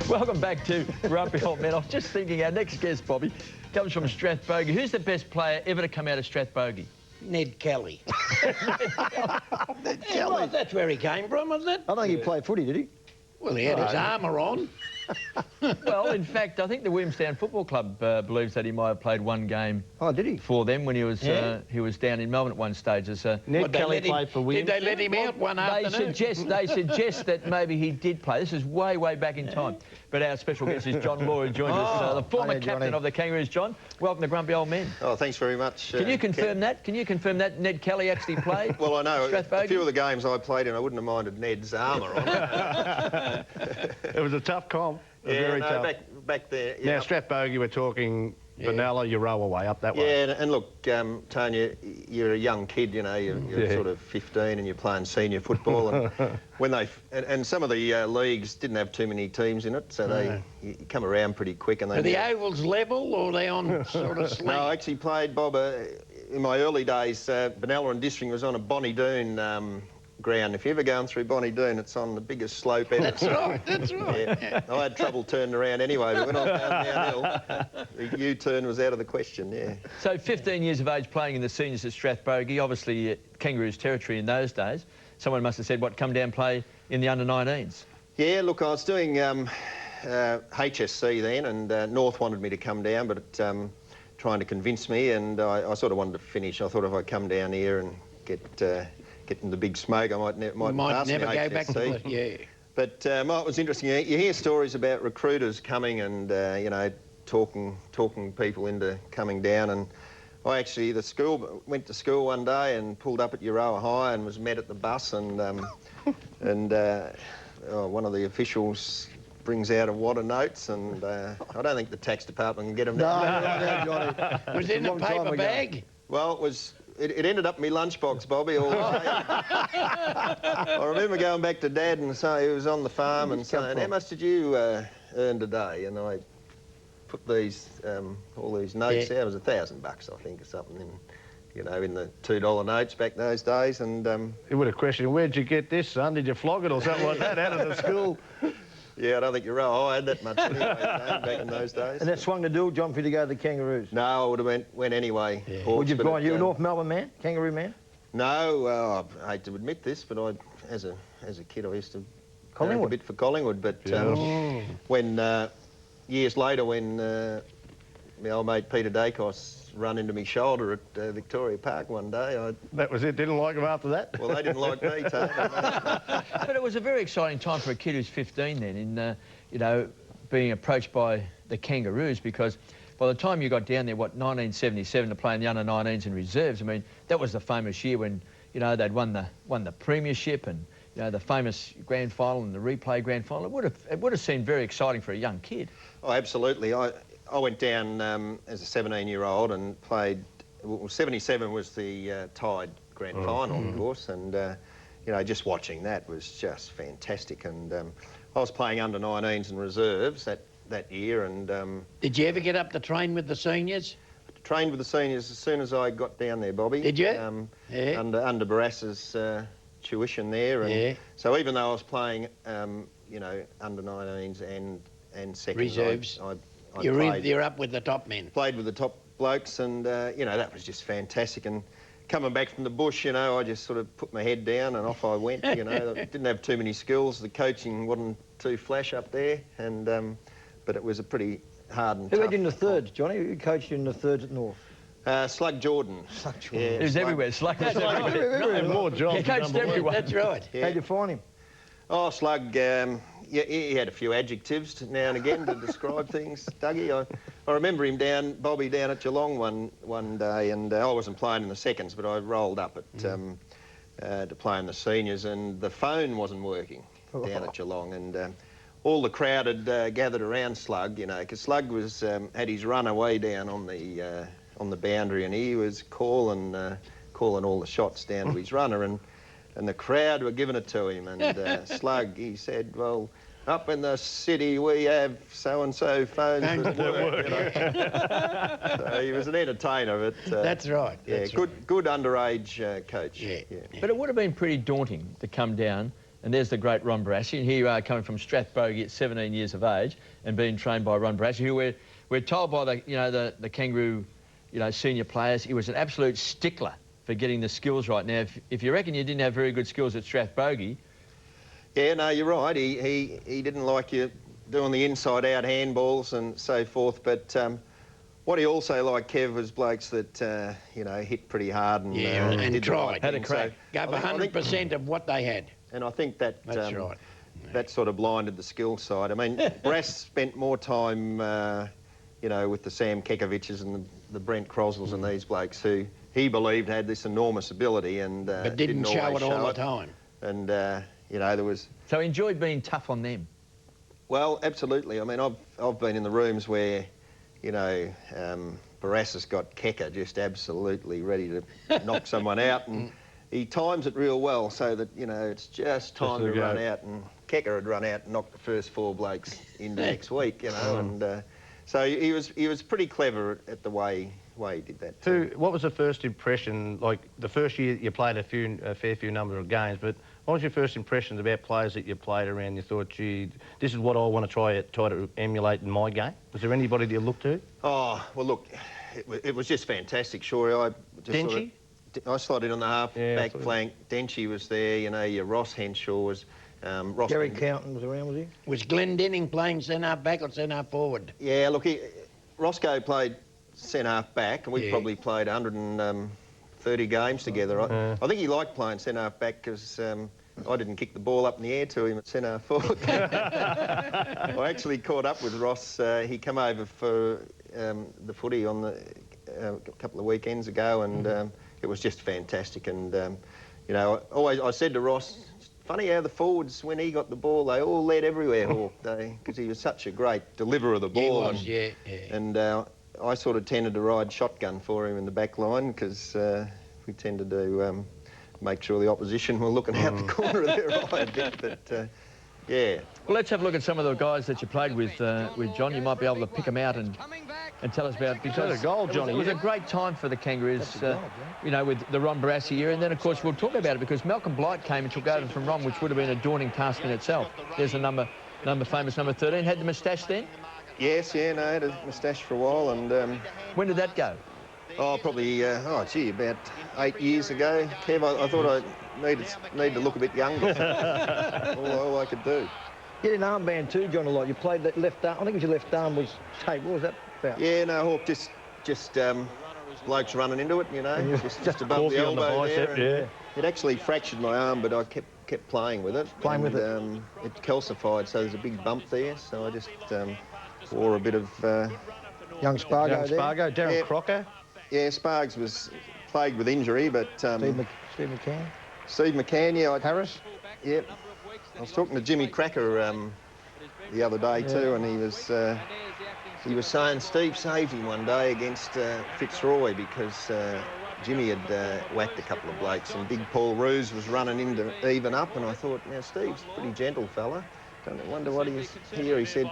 Welcome back to Grumpy Old Men. I was just thinking our next guest, Bobby, comes from Strathbogie. Who's the best player ever to come out of Strathbogie? Ned Kelly. Ned Kelly. Well, that's where he came from, wasn't it? I don't think he played footy, did he? Well, he had his armour on. Well, in fact, I think the Williamstown Football Club believes that he might have played one game. Oh, did he? For them when he was down in Melbourne at one stage. As Ned Kelly played for Williamstown. Did they let him out one afternoon? They suggest that maybe he did play. This is way, way back in time. But our special guest is John Law, who joins us, the former captain of the Kangaroos. John, welcome to Grumpy Old Men. Oh, thanks very much. Can you confirm that? Can you confirm that Ned Kelly actually played? Well, I know. Strathbogie? A few of the games I played in, I wouldn't have minded Ned's armour on. It was a tough comp. Very tough. Back there. Now, Strathbogie, we're talking Vanilla, you row away up that way. Yeah, and look, Tony, you're a young kid, you know, you're sort of 15 and you're playing senior football. And when and some of the leagues didn't have too many teams in it, so you come around pretty quick. And Are the ovals level or are they on sort of slant? No, I actually played, Bob, in my early days, Benalla and Distring was on a Bonnie Doon ground. If you're ever going through Bonnie Doon, it's on the biggest slope ever. That's right, that's right. Yeah. I had trouble turning around anyway, but when I was going downhill, the U-turn was out of the question, yeah. So 15 years of age playing in the seniors at Strathbogie, obviously Kangaroos territory in those days. Someone must have said, what, come down play in the under-19s? Yeah, look, I was doing HSC then, and North wanted me to come down, but trying to convince me, and I sort of wanted to finish. I thought if I come down here and get in the big smoke, I might never go back to it, yeah. But it was interesting. You hear stories about recruiters coming and, you know, talking people into coming down. And I actually, went to school one day and pulled up at Euroa High and was met at the bus, and one of the officials brings out a wad of notes, and I don't think the tax department can get them down. No, Johnny. Was it in a paper bag? Well, it ended up in my lunchbox, Bobby, all the same. I remember going back to Dad and saying, he was on the farm and saying, how much did you earn today? And I put these, all these notes there. It was $1,000, I think, or something, in the $2 notes back those days. And He would have questioned, where'd you get this, son? Did you flog it or something like that out of the school? Yeah, I don't think you're right. I had that much anyway, back in those days. And that swung the deal, John, for you to go to the Kangaroos? No, I would have went anyway. Yeah. Would you have gone? You a North Melbourne man? Kangaroo man? No, I hate to admit this, but as a kid, I used to Collingwood a bit for Collingwood. But when years later, when my old mate Peter Dacos run into me shoulder at Victoria Park one day, That was it. Didn't like him after that. Well, they didn't like me, Tony. But it was a very exciting time for a kid who's 15 then, in being approached by the Kangaroos, because by the time you got down there, 1977, to play in the under-19s and reserves, I mean, that was the famous year when, they'd won the premiership and, the famous grand final and the replay grand final. It would have seemed very exciting for a young kid. Oh, absolutely. I went down as a 17-year-old and played. Well, 77 was the Tide grand final, of course, and just watching that was just fantastic. And I was playing under-19s and reserves that year. And did you ever get up to train with the seniors? I trained with the seniors as soon as I got down there, Bobby. Did you? Under Barassa's tuition there, and so even though I was playing, under-19s and second reserves. You're up with the top men. Played with the top blokes, and that was just fantastic. And coming back from the bush, I just sort of put my head down and off I went. I didn't have too many skills. The coaching wasn't too flash up there, and but it was a pretty hard and tough. Who had you in the thirds, Johnny? Who coached you in the thirds at North? Slug Jordan. Slug Jordan. Yeah, He was everywhere. Slug was everywhere. More jobs. He coached everyone. That's right. Yeah. How'd you find him? Oh, Slug, he had a few adjectives now and again to describe things, Dougie. I remember him Bobby down at Geelong one day, and I wasn't playing in the seconds, but I rolled up to play in the seniors, and the phone wasn't working down at Geelong, and all the crowd had gathered around Slug, because Slug was had his runner way down on the boundary, and he was calling all the shots down to his runner, and the crowd were giving it to him, and Slug, he said, well, up in the city we have so-and-so phones that work. So he was an entertainer, but... that's right. Yeah, that's good underage coach. Yeah. But it would have been pretty daunting to come down And there's the great Ron Barassi. And here you are coming from Strathbogie at 17 years of age and being trained by Ron Barassi, who we're told by the Kangaroo, senior players, he was an absolute stickler for getting the skills right. Now, if you reckon you didn't have very good skills at Strathbogie... Yeah, no, you're right. He didn't like you doing the inside-out handballs and so forth, but what he also liked, Kev, was blokes that, hit pretty hard and, and tried. Had a crack. Gave 100% of what they had. And I think that... That's right. That sort of blinded the skill side. I mean, Brass spent more time, with the Sam Kekoviches and the Brent Croswells and these blokes who he believed had this enormous ability and but didn't show it all the time. And, there was... So he enjoyed being tough on them? Well, absolutely. I mean, I've been in the rooms where, Barassa's got Keka just absolutely ready to knock someone out, and he times it real well so that, it's just time to run out, and Keka had run out and knocked the first 4 blokes into next week, and so he was pretty clever at the way he did that too. What was the first impression, like the first year you played a fair few number of games, but what was your first impressions about players that you played around? You thought, gee, this is what I want to try to emulate in my game. Was there anybody that you looked to? Oh, well, look, it was just fantastic, sure. Denchi? I slotted on the half-back flank. Denchi was there, your Ross Henshaw was... Ross Gary Counton was around, was he? Was Glenn Denning playing centre-back or centre-forward? Yeah, look, Roscoe played centre-half-back, and we probably played 130 games together. I think he liked playing centre-half-back because I didn't kick the ball up in the air to him at centre-forward. I actually caught up with Ross. He came over for the footy on a couple of weekends ago, and it was just fantastic. And, I said to Ross, it's funny how the forwards, when he got the ball, they all led everywhere, Hawk, because he was such a great deliverer of the ball. He was, And I sort of tended to ride shotgun for him in the back line because we tended to make sure the opposition were looking out the corner of their eye a bit, but yeah. Well, let's have a look at some of the guys that you played with John. You might be able to pick them out and tell us about... Because a goal, Johnny. It was a great time for the Kangaroos, with the Ron Barassi era. And then, of course, we'll talk about it because Malcolm Blight came and took over from Ron, which would have been a daunting task in itself. There's the famous number 13. Had the moustache then? Yes, yeah, no, I had a moustache for a while, and... When did that go? Oh, probably, about 8 years ago. Kev, I thought I needed to look a bit younger. all I could do. You had an armband too, John, a lot. You played that left arm. I think it was your left arm was taped. What was that about? Yeah, no, Hawk, just blokes running into it, just above the elbow bicep, there. It actually fractured my arm, but I kept playing with it. It calcified, so there's a big bump there, so I just wore a bit of... Young Spargo there. Spargo, Darren Crocker. Yeah, Spargs was plagued with injury, but... Steve McCann. Steve McCann, yeah. Harris. Yep. I was talking to Jimmy Cracker the other day too, and he was saying Steve saved him one day against Fitzroy because Jimmy had whacked a couple of blokes, and big Paul Roos was running in to even up, and I thought, now Steve's a pretty gentle fella. Don't wonder what he's here. He said,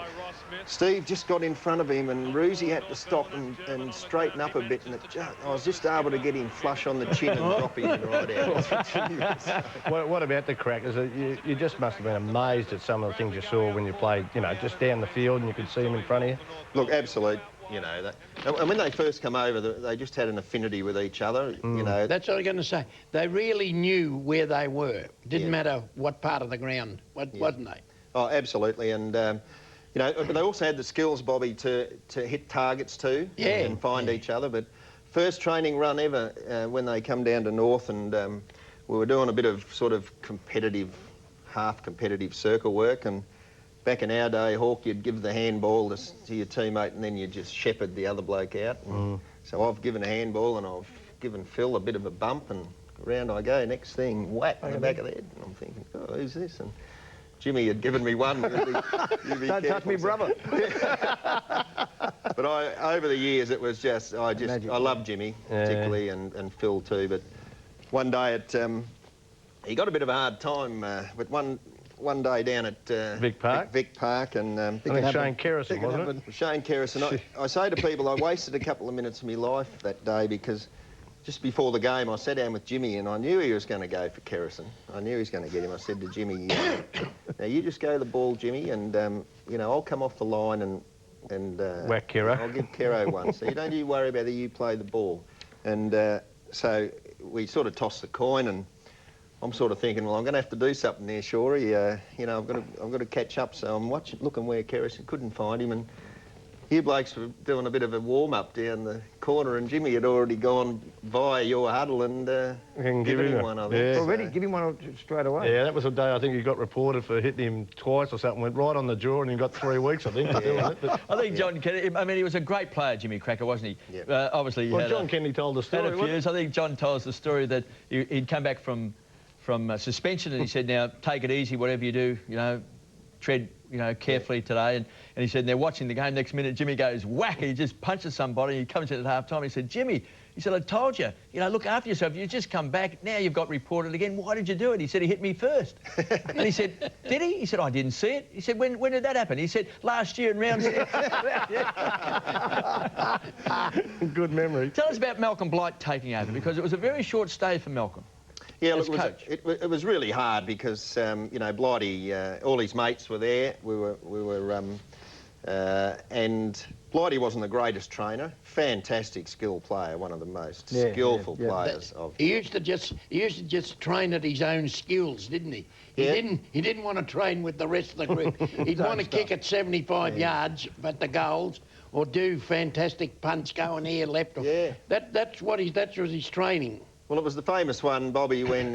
Steve just got in front of him and Roosie had to stop and straighten up a bit, and I was just able to get him flush on the chin and drop him right out. What about the Crackers? You just must have been amazed at some of the things you saw when you played, just down the field and you could see them in front of you. Look, absolute. And when they first come over, they just had an affinity with each other, That's what I was going to say. They really knew where they were. Didn't matter what part of the ground, wasn't they? Oh, absolutely, and but they also had the skills, Bobby, to hit targets too, and find each other. But first training run ever when they come down to North, and we were doing a bit of sort of half competitive circle work. And back in our day, Hawk, you'd give the handball to your teammate, and then you just shepherd the other bloke out. So I've given a handball, and I've given Phil a bit of a bump, and round I go. Next thing, whack in the back of the head, and I'm thinking, oh, who's this? And Jimmy had given me one. Don't touch me, brother. But over the years, it was just, I love Jimmy, particularly, and Phil too. But one day, he got a bit of a hard time. But one day down at Vic Park, and I think Shane Kerrison, wasn't it? Shane Kerrison. I say to people, I wasted a couple of minutes of my life that day because just before the game, I sat down with Jimmy and I knew he was going to go for Kerrison. I knew he was going to get him. I said to Jimmy, now you just go the ball, Jimmy, and, you know, I'll come off the line and whack Kero. I'll give Kero one. So you don't you worry about whether you play the ball. And so we sort of tossed the coin, and I'm sort of thinking, well, I'm going to have to do something there, Shorey. You know, I've got to catch up. So I'm looking where Kerrison, couldn't find him, and you blokes were doing a bit of a warm-up down the corner, and Jimmy had already gone via your huddle and given him one, I think. Yeah. Already give him one straight away. Yeah, that was the day I think he got reported for hitting him twice or something. Went right on the jaw and he got 3 weeks, I think, for doing it. But I think John Kennedy, I mean, he was a great player, Jimmy Cracker, wasn't he? Yeah. Obviously, he well, had John Kennedy told the story. had a few. I think John told us the story that he'd come back from suspension, and he said, now, take it easy, whatever you do, you know, tread, you know, carefully today. And he said, they're watching the game. Next minute, Jimmy goes whack, and he just punches somebody. He comes in at half-time. He said, Jimmy, he said, I told you, you know, look after yourself. You just come back. Now you've got reported again. Why did you do it? He said, he hit me first. And he said, did he? He said, I didn't see it. He said, when did that happen? He said, last year in round 6. Good memory. Tell us about Malcolm Blight taking over, because it was a very short stay for Malcolm. Yeah, as look, coach. it was really hard because, you know, Blighty, all his mates were there. And Blighty wasn't the greatest trainer. Fantastic skill player, one of the most skillful players of. He used to just train at his own skills, didn't he? He didn't want to train with the rest of the group. He'd want to kick at 75 yards, but the goals, or do fantastic punch going here left. Or, that was his training. Well, it was the famous one, Bobby, when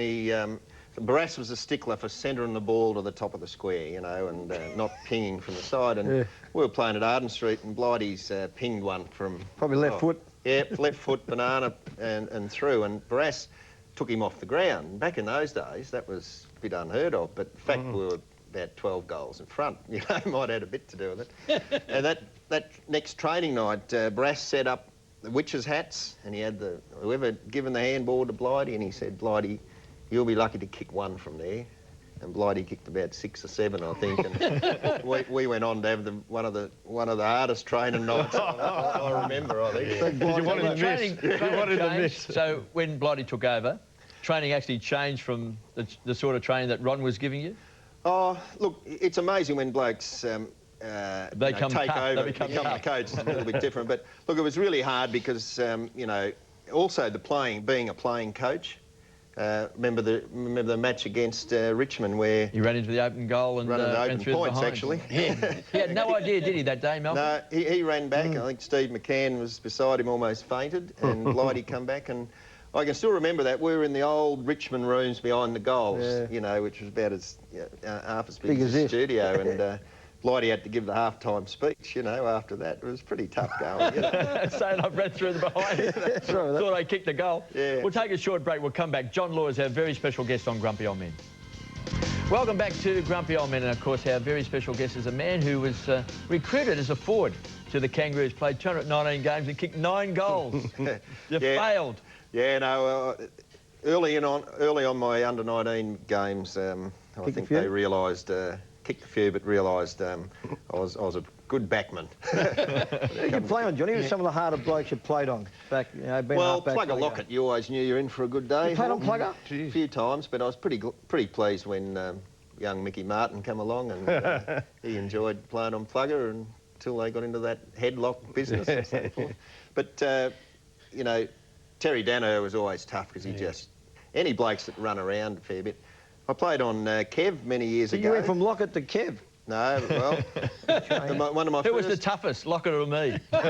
Barras was a stickler for centering the ball to the top of the square, you know, and not pinging from the side. And we were playing at Arden Street, and Blighty's pinged one from... Probably left foot. Yeah, left foot, banana, and through. And Barras took him off the ground. Back in those days, that was a bit unheard of. But in fact, we were about 12 goals in front. You know, might have had a bit to do with it. And that next training night, Barras set up the witches' hats, and he had whoever given the handball to Blighty, and he said, Blighty, you'll be lucky to kick one from there. And Blighty kicked about 6 or 7, I think. And we went on to have one of the hardest training nights I remember, I think. Did you want him to miss? So when Blighty took over, training actually changed from the sort of training that Ron was giving you? Oh, look, it's amazing when blokes take over, they become the coach. It's a little bit different. But look, it was really hard because, you know, also being a playing coach. Remember the match against Richmond where he ran into the open goal and ran into ran open through points, the behind. actually. He had no idea, did he, that day, Malcolm? No, he ran back. I think Steve McCann was beside him, almost fainted, and Blighty come back. And I can still remember that. We were in the old Richmond rooms behind the goals, you know, which was about half as big as the studio. And Blighty had to give the half-time speech, you know, after that. It was pretty tough going, you know. Saying I've ran through the behind. Thought I kicked the goal. Yeah. We'll take a short break. We'll come back. John Law is our very special guest on Grumpy Old Men. Welcome back to Grumpy Old Men, and of course our very special guest is a man who was recruited as a forward to the Kangaroos, played 219 games and kicked 9 goals. You failed. Yeah, no, early on my under-19 games, I think they realised... kicked a few, but realised I was a good backman. You could play on, Johnny. He was some of the harder blokes you played on back, you know, being well, half-back. Plugger Lockett, you always knew you were in for a good day. You played on Plugger? A few times, but I was pretty pleased when young Mickey Martin came along, and he enjoyed playing on Plugger until they got into that headlock business and so forth. But, you know, Terry Dano was always tough because he just... Any blokes that run around a fair bit. I played on Kev many years ago. You went from Lockett to Kev? No, well, one of my Who was the toughest, Lockett or me? Well,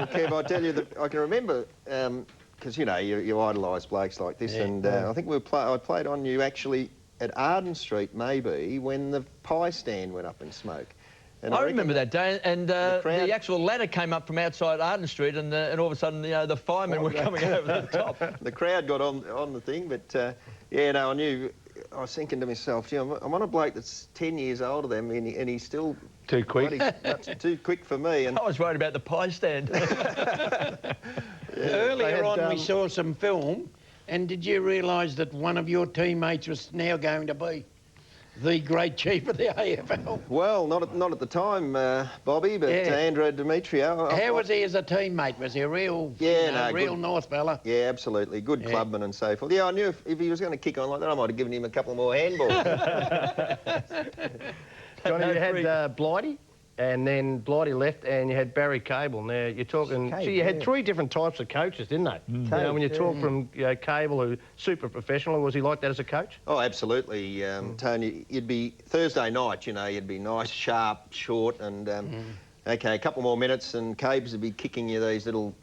Kev, I tell you, I can remember, because, you know, you idolise blokes like this, and I think I played on you actually at Arden Street, maybe, when the pie stand went up in smoke. And I remember that day, and the actual crowd... ladder came up from outside Arden Street, and all of a sudden, you know, the firemen were coming over the top. The crowd got on the thing, but yeah, no, I was thinking to myself, you know, I'm on a bloke that's 10 years older than me, and he's still too quick. Too quick for me. And I was worried about the pie stand. Earlier on, we saw some film, and did you realise that one of your teammates was now going to be? the great chief of the AFL. Well, not at the time, Bobby, but Andrew Demetrio. How was he as a teammate? Was he a real, real good. North fella? Yeah, absolutely. Good clubman and so forth. Yeah, I knew if he was going to kick on like that, I might have given him a couple more handballs. Johnny, you had Blighty, and then Blighty left, and you had Barry Cable. Now, you're talking... you had 3 different types of coaches, didn't they? You know, when you talk from Cable, who's super professional, was he like that as a coach? Oh, absolutely, Tony. You'd be... Thursday night, you know, you'd be nice, sharp, short, and... OK, a couple more minutes, and Cabes would be kicking you these little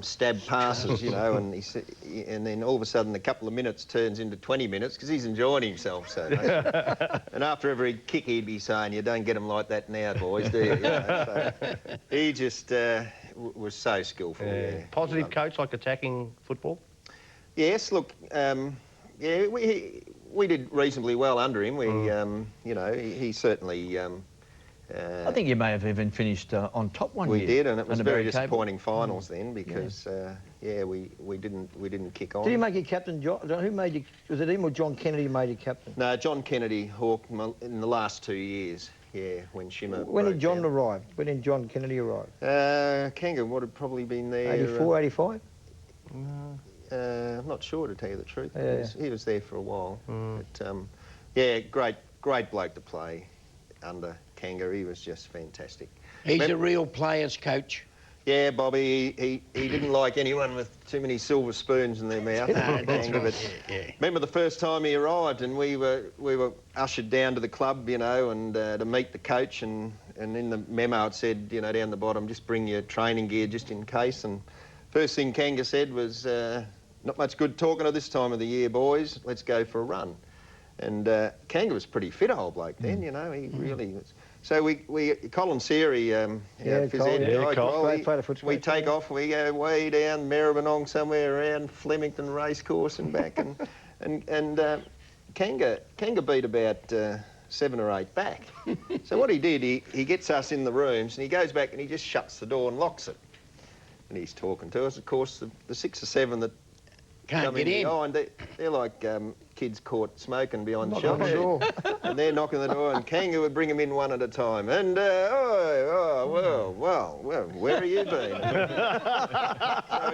stab passes, you know, and then all of a sudden a couple of minutes turns into 20 minutes because he's enjoying himself so much. And after every kick he'd be saying, you don't get them like that now, boys, do you? You know, so he just was so skillful. Yeah. Positive coach, like attacking football? Yes, look, yeah, we did reasonably well under him. We, you know, he certainly... I think you may have even finished on top one year. We did, and it was very disappointing finals then because, yeah, we didn't kick on. Did he make you captain, John? Who made you? Was it him or John Kennedy made you captain? No, John Kennedy hawked in the last 2 years. Yeah, when Shimmer. When did John arrive? When did John Kennedy arrive? Kanga would have probably been there. 84, 85. I'm not sure to tell you the truth. Yeah. He was there for a while. But yeah, great bloke to play under. Kanga, he was just fantastic. He's a real player's coach. Yeah, Bobby, he didn't like anyone with too many silver spoons in their mouth. Remember the first time he arrived and we were ushered down to the club, you know, and to meet the coach, and in the memo it said, you know, down the bottom, just bring your training gear just in case. And first thing Kanga said was, not much good talking at this time of the year, boys. Let's go for a run. And Kanga was pretty fit, old bloke then, you know, he really was. So Colin Seary, we take off, we go way down Maribyrnong somewhere around Flemington Racecourse and back, and Kanga beat about 7 or 8 back. So what he did, he gets us in the rooms and he goes back and he just shuts the door and locks it. And he's talking to us. Of course, the 6 or 7 that can't get in. Behind, they're like kids caught smoking behind the shelter. And they're knocking the door, and Kanga would bring them in one at a time. And, well, where have you been?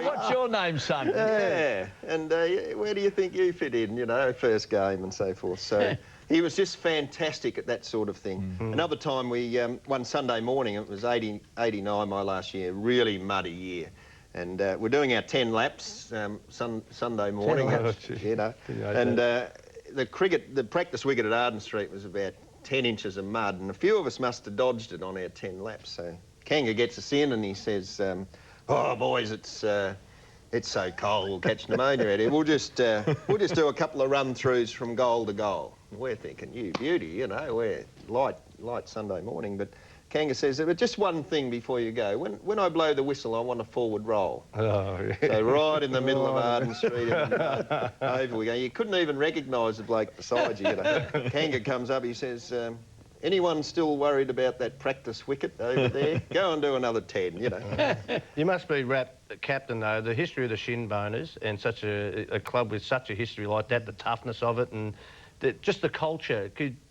What's your name, son? Yeah, and where do you think you fit in, you know, first game and so forth. So he was just fantastic at that sort of thing. Another time one Sunday morning, it was 89 my last year, really muddy year. And we're doing our 10 laps Sunday morning, you know. And the practice wicket at Arden Street was about 10 inches of mud, and a few of us must have dodged it on our 10 laps. So Kanga gets us in and he says, "Oh boys, it's so cold, we'll catch pneumonia out here. We'll just do a couple of run-throughs from goal to goal." And we're thinking, you beauty, you know, we're light Sunday morning, but Kanga says, but just one thing before you go. When I blow the whistle, I want a forward roll. Oh, yeah. So right in the middle of Arden Street, over we go. You couldn't even recognise the bloke beside you, you know. Kanga comes up, he says, anyone still worried about that practice wicket over there? Go and do another 10, you know. You must be captain, though. The history of the shin boners and such a club with such a history like that, the toughness of it and just the culture.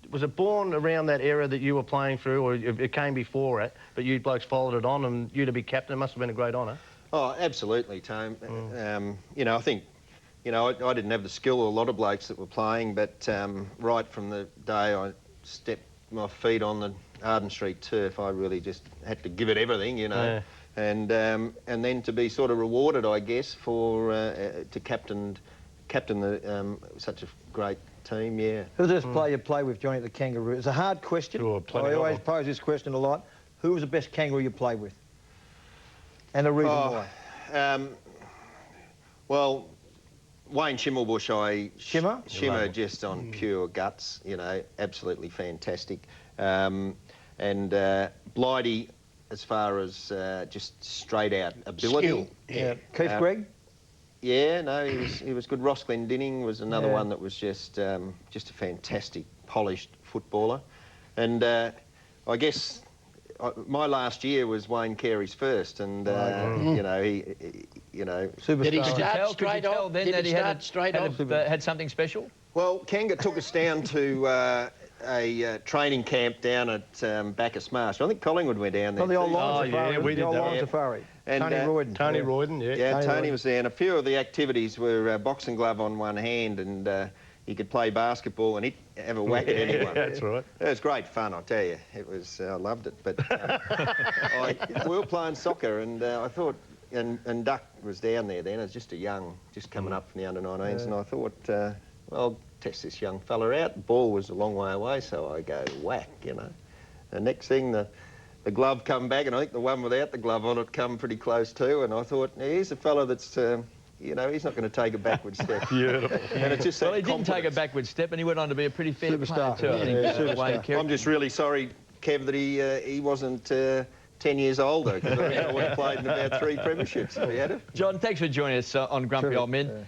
Was it born around that era that you were playing through, or it came before it, but you blokes followed it on, and you to be captain must have been a great honour? Oh, absolutely, Tone. You know, I think, you know, I didn't have the skill of a lot of blokes that were playing, but right from the day I stepped my feet on the Arden Street turf, I really just had to give it everything, you know. Yeah. And then to be sort of rewarded, I guess, for to captain such a great team, yeah. Who's the best player you play with, Johnny, at the Kangaroos? It's a hard question. Sure, I always pose this question a lot. Who was the best Kangaroo you played with? And the reason why? Well, Wayne Schimmelbusch, Shimmer just on pure guts, you know, absolutely fantastic. And Blighty, as far as just straight out ability. Skill. Yeah. Keith Gregg? Yeah, no, he was good. Ross Glendinning was another one that was just a fantastic, polished footballer. And I guess my last year was Wayne Carey's first, and you know, you know. Superstar. Did he start Could you tell then that he had something special? Well, Kanga took us down to a training camp down at Bacchus Marsh. I think Collingwood went down there. Oh, the old too. Lion Safari. yeah, we the did old that. Lion Yeah. Safari. And, Tony Royden. Tony yeah. Royden, yeah. Yeah, Tony Royden. was there, and a few of the activities were boxing glove on one hand, and you could play basketball and have a whack at anyone. That's right. It was great fun, I tell you. It was, I loved it. But we were playing soccer, and I thought, and Duck was down there then. It was just just coming up from the under-19s, and I thought, well, I'll test this young fella out. The ball was a long way away, so I go whack, you know. And next thing, the glove come back, and I think the one without the glove on it come pretty close too, and I thought, here's a fella that's, you know, he's not going to take a backward step. Beautiful. And it's just Well, that he didn't take a confidence. backward step, and he went on to be a pretty fair Superstar. player too, I think. Yeah, superstar. Wayne Kerr. I'm just really sorry, Kev, that he wasn't 10 years older, because I think I would have played in about 3 premierships if he had it. John, thanks for joining us on Grumpy Terrific. Old Men. Yeah.